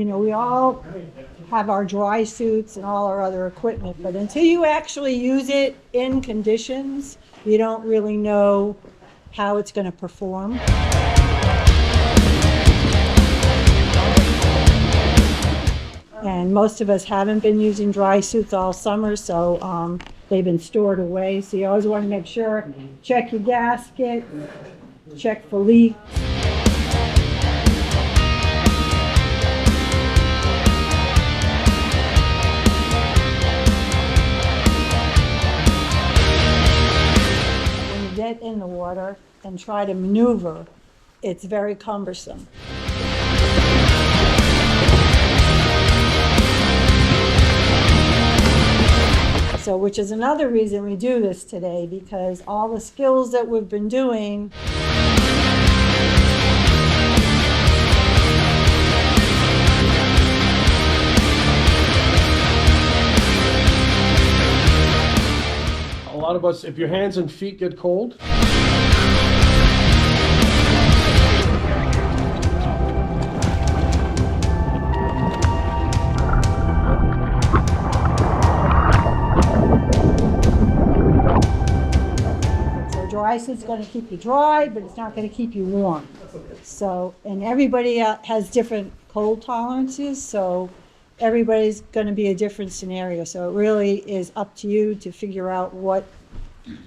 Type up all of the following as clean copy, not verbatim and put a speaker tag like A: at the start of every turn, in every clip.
A: you know, we all have our dry suits and all our other equipment, but until you actually use it in conditions, you don't really know how it's going to perform. And most of us haven't been using dry suits all summer, so they've been stored away. So you always want to make sure, check your gasket, check for leaks. When you get in the water and try to maneuver, it's very cumbersome. So, which is another reason we do this today, because all the skills that we've been doing
B: A lot of us, if your hands and feet get cold,
A: dry suit's going to keep you dry, but it's not going to keep you warm. So, and everybody has different cold tolerances, so everybody's going to be a different scenario. So it really is up to you to figure out what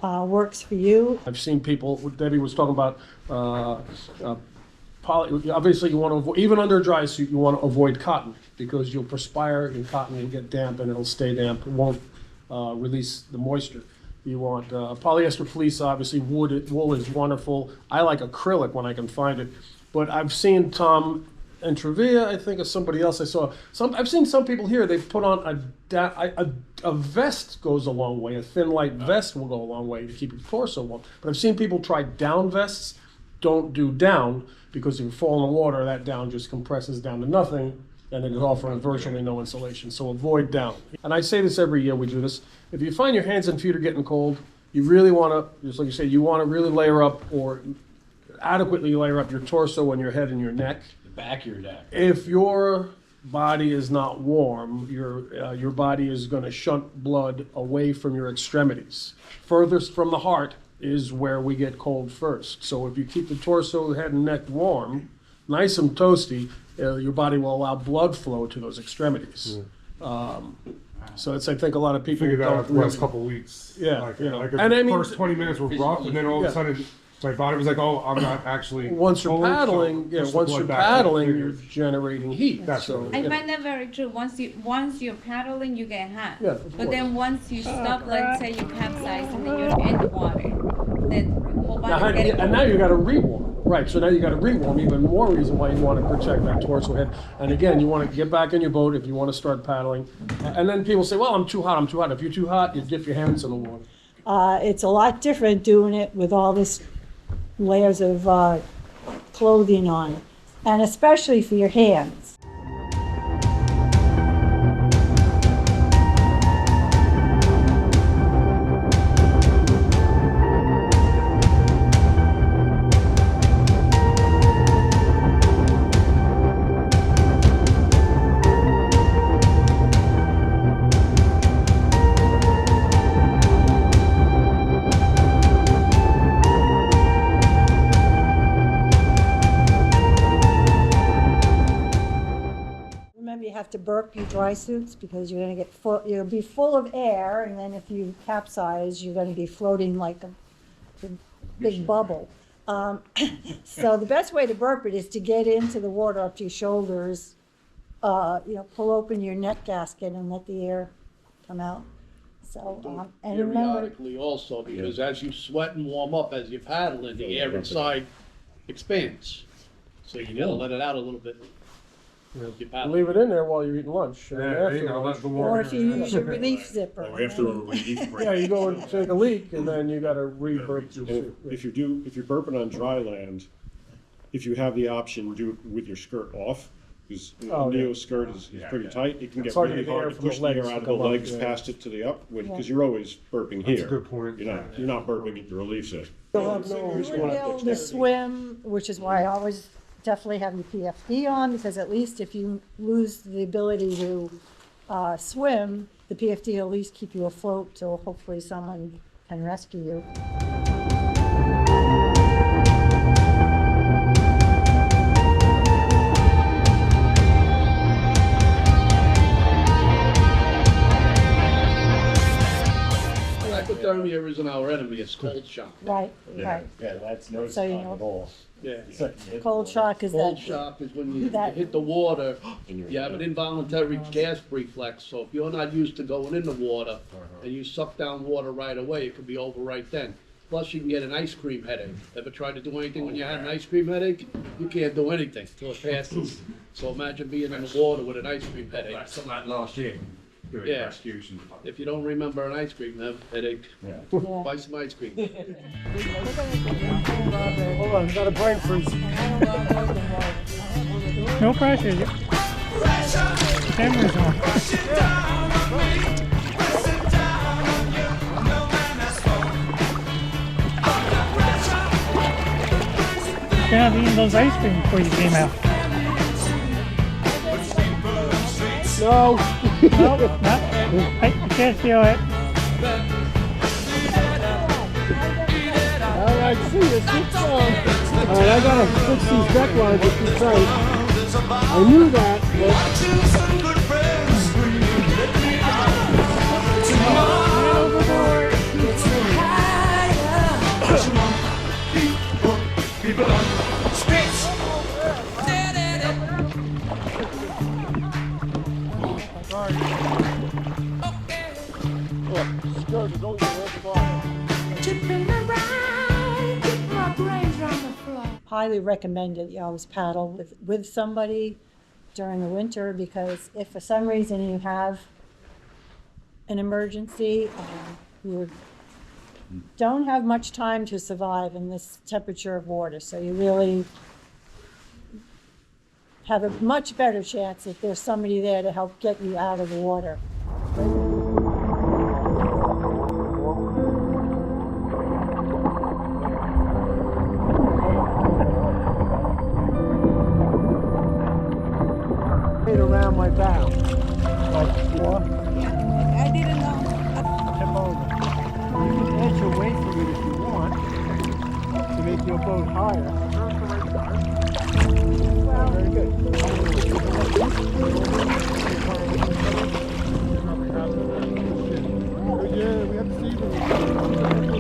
A: works for you.
B: I've seen people, Debbie was talking about, obviously you want to avoid, even under a dry suit, you want to avoid cotton because you'll perspire and cotton will get damp and it'll stay damp. It won't release the moisture. You want polyester fleece, obviously wool is wonderful. I like acrylic when I can find it. But I've seen Tom and Trevia, I think, or somebody else I saw. I've seen some people here, they put on a vest goes a long way. A thin, light vest will go a long way to keep your torso warm. But I've seen people try down vests. Don't do down, because if you fall in the water, that down just compresses down to nothing, and it is offering virtually no insulation. So avoid down. And I say this every year we do this. If you find your hands and feet are getting cold, you really want to, just like you said, you want to really layer up or adequately layer up your torso and your head and your neck.
C: The back of your neck.
B: If your body is not warm, your body is going to shunt blood away from your extremities. Furthest from the heart is where we get cold first. So if you keep the torso, head, and neck warm, nice and toasty, your body will allow blood flow to those extremities. So it's, I think a lot of people
D: figured that out
B: don't
D: the last
B: really,
D: couple of weeks.
B: Yeah,
D: like,
B: you know.
D: like
B: And I mean,
D: first 20 minutes were rough, and then all of a sudden my body was like, "Oh, I'm not actually."
B: once you're
D: cold, so
B: paddling,
D: push the
B: once
D: blood
B: you're
D: back up,
B: paddling,
D: figure.
B: you're generating heat.
D: That's
B: so
D: right.
E: I
B: yeah.
E: find that very true. Once you're paddling, you get hot.
B: Yeah, of
E: But then
B: course.
E: once you stop, let's say you capsize and then you're in the water, then your whole
B: Now,
E: body's getting
B: and now you got to rewarm. Right, so now you got to rewarm, even more reason why you want to protect that torso head. And again, you want to get back in your boat if you want to start paddling. And then people say, well, I'm too hot. If you're too hot, you dip your hands in the water.
A: It's a lot different doing it with all this layers of clothing on, and especially for your hands. You have to burp your dry suits because you're going to get full, you'll be full of air, and then if you capsize, you're going to be floating like a big bubble. So the best way to burp it is to get into the water up to your shoulders, pull open your neck gasket and let the air come out. So, and remember,
C: Periodically also, because as you sweat and warm up as you're paddling, the air inside expands. So you gotta let it out a little bit. If you paddle.
B: Leave it in there while you're eating lunch. And
D: Yeah,
B: after
D: you know,
B: lunch,
D: let the
A: or
D: water.
A: if you use your relief zipper.
F: Or after when you eat break.
B: yeah, you go and take a leak, and then you got to re-burp your
F: And if you're burping on dry land, if you have the option, do it with your skirt off, because
B: Oh, yeah.
F: Neo's skirt is pretty tight. It can
B: It's
F: get
B: hard to
F: really
B: get the air
F: hard to
B: from the
F: push the air
B: legs
F: out
B: to
F: of the
B: come up,
F: legs
B: yeah.
F: past it to the up, because you're always burping
D: That's
F: here.
D: a good point.
F: You're not burping at the relief zip.
B: You'll have no
A: You would be able to swim, which is why I always definitely have your PFD on, because at least if you lose the ability to swim, the PFD will at least keep you afloat till hopefully someone can rescue you.
C: Hypothermia isn't our enemy, it's cold shock.
A: Right, right.
F: Yeah, that's no
A: So you
F: sign
A: know-
F: at all.
C: Yeah.
A: Cold shock is
C: Cold
A: that,
C: shock is when you
A: that-
C: hit the water,
F: And you're-
C: you have an involuntary gasp reflex, so if you're not used to going in the water and you suck down water right away, it could be over right then. Plus, you can get an ice cream headache. Ever tried to do anything when you had an ice cream headache? You can't do anything till it passes. So imagine being in the water with an ice cream headache.
D: Like something like last year, doing
C: Yeah.
D: rescues and.
C: If you don't remember an ice cream headache,
A: yeah.
C: buy some ice cream.
B: Hold on, got a brain freeze.
G: No pressure. Camera's on. You're not eating those ice cream before you came out.
B: No.
G: Nope, not. I can't feel it.
B: All right, see you. Sit down. All right, I gotta fix these deck lines with these tight. I knew that, but skirt is over there.
A: Highly recommended you always paddle with somebody during the winter, because if for some reason you have an emergency, you don't have much time to survive in this temperature of water, so you really have a much better chance if there's somebody there to help get you out of the water.
B: Around my bow. Like four.
E: I didn't know.
B: Tip over. You can edge away from it if you want to make your boat higher. Very good. Yeah, we have to see them.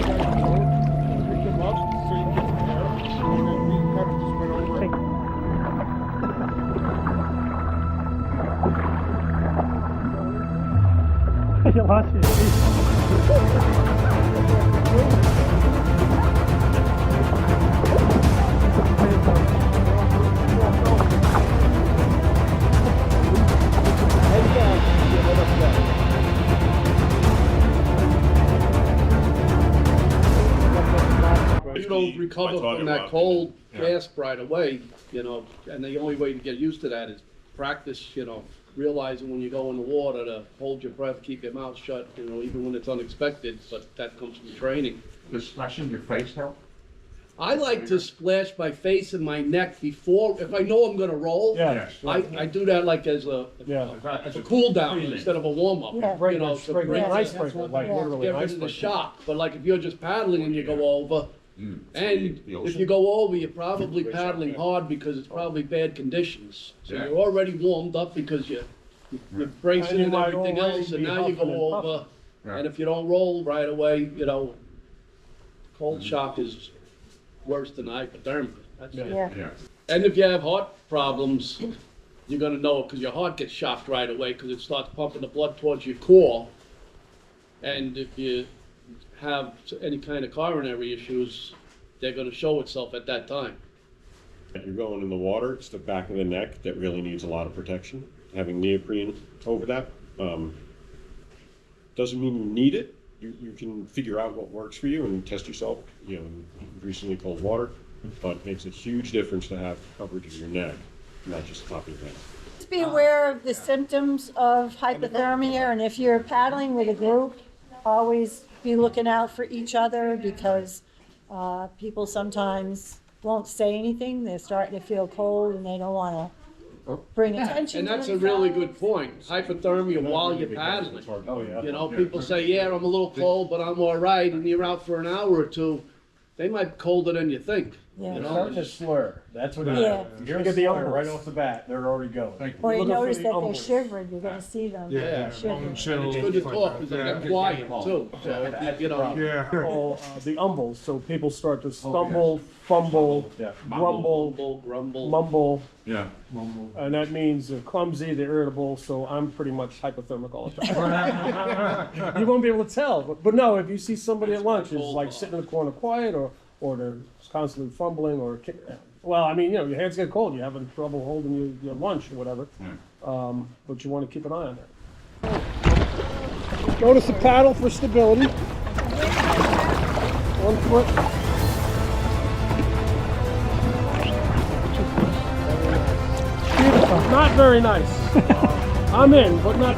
B: Pick them up so you can get there. And then we kind of just went over it.
G: You lost your seat.
C: If you don't recover from that cold gasp right away, you know, and the only way to get used to that is practice, you know, realizing when you go in the water to hold your breath, keep your mouth shut, you know, even when it's unexpected, but that comes from training.
D: Does splashing your face help?
C: I like to splash my face and my neck before, if I know I'm gonna roll.
B: Yeah.
C: I do that like as a cool down instead of a warm up.
A: Yeah.
C: You know, to
B: Bring
C: bring
B: an
C: the-
B: icebreaker, like
A: Yeah.
B: literally
C: get
B: an
C: rid of the
B: icebreaker.
C: shock. But like if you're just paddling and you go over, and if you go over, you're probably paddling hard because it's probably bad conditions. So
D: Yeah.
C: you're already warmed up because you're bracing
B: And you
C: and
B: might
C: everything
B: already
C: else, and
B: be
C: now you
B: huffing and
C: go
B: puffing.
C: over.
D: Yeah.
C: And if you don't roll right away, you know, cold shock is worse than hypothermia. That's it.
A: Yeah.
D: Yeah.
C: And if you have heart problems, you're gonna know it because your heart gets shocked right away because it starts pumping the blood towards your core. And if you have any kind of coronary issues, they're gonna show itself at that time.
F: You're going in the water, it's the back of the neck that really needs a lot of protection. Having neoprene over that doesn't mean you need it. You can figure out what works for you and test yourself, you know, in recently cold water. But it makes a huge difference to have coverage of your neck, not just top of your head.
A: Just be aware of the symptoms of hypothermia, and if you're paddling with a group, always be looking out for each other because people sometimes won't say anything. They're starting to feel cold and they don't want to bring attention
C: And
A: to
C: that's a really
A: themselves.
C: good point. Hypothermia while you're paddling.
F: Oh, yeah.
C: You know, people say, yeah, I'm a little cold, but I'm all right, and you're out for an hour or two. They might be colder than you think.
A: Yeah.
C: You know,
H: Starting to slur. That's what it is.
A: Yeah.
H: If you're
B: Look at the
H: slur
B: umbels.
H: right off the bat, they're already going.
A: Or you
B: Looking for
A: notice
B: the
A: that they're
B: umbels.
A: shivering, you're gonna see them
D: Yeah,
A: shivering.
D: chill.
C: it's good to talk because they get quiet too. So, you know,
D: Yeah.
B: Call, the umbles, so people start to stumble, fumble,
H: Yeah.
B: grumble,
C: grumble.
B: mumble,
F: Yeah.
B: and that means they're clumsy, they're irritable, so I'm pretty much hypothermic all the time. You won't be able to tell, but no, if you see somebody at lunch is like sitting in the corner quiet, or they're constantly fumbling, or well, I mean, you know, your hands get cold, you're having trouble holding your lunch or whatever, but you want to keep an eye on that. Notice the paddle for stability. 1 foot. Beautiful. Not very nice. I'm in, but not